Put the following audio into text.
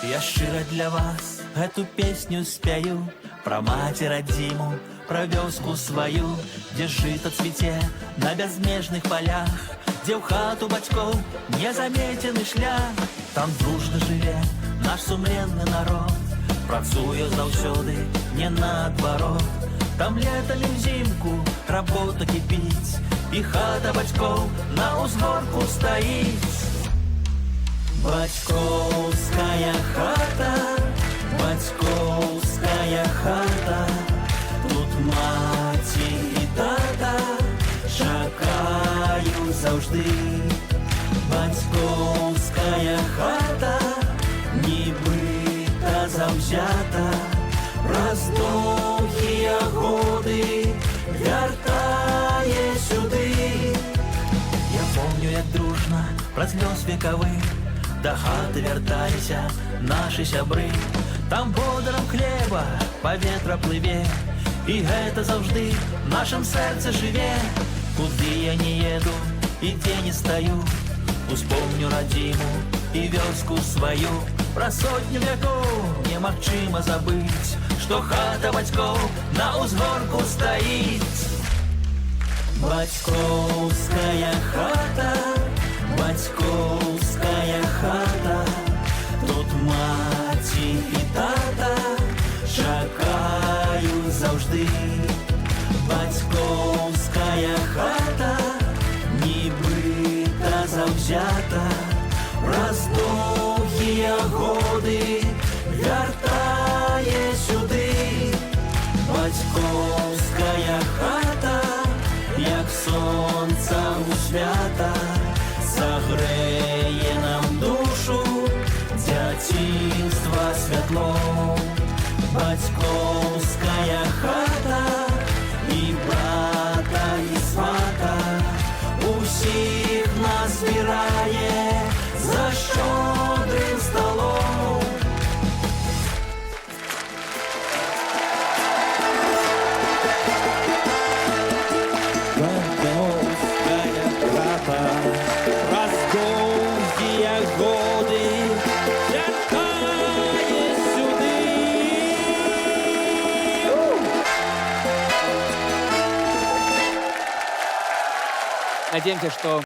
Я щиро для вас эту песню спяю про мать родиму, про вёску свою, где жито цвіце на бязмежных полях, где ў хату бацькоў незаметены шлях. Там дружно жыве наш сумленны народ, працуе заўсёды не наадварот. Там летом і взимку работа кіпіць, і хата бацькоў на ўзгорку стаіць. Бацькоўская хата, бацькоўская хата, тут маці і тата чакаюць заўжды. Бацькоўская хата, нібыта заўзята, праз доўгія годы вяртае сюды. Я помню, як дружна праз лёс векавы да хаты вярталіся нашы сябры. Там водарам хлеба паветра плыве, і гэта заўжды в нашым сэрцы жыве. Куды я не еду і дзе не стаю, успомню радзіму і вёску сваю. Пра сотню вякоў немагчыма забыць, што хата бацькоў на ўзгорку стаіць. Бацькоўская хата, бацькоўская хата, тут маці і тата чакаюць заўжды. Бацькоўская хата, нібыта заўзята, праз доўгія годы вяртае сюды. Бацькоўская хата, як сонца ў свята, сагрэе нам душу дзяцінства святло. Бацькоўская хата, і брата, і свата, усіх нас збірае за шчодрым сталом. Бацькоўская хата, праз доўгія годы вяртае сюды. Надеемся, что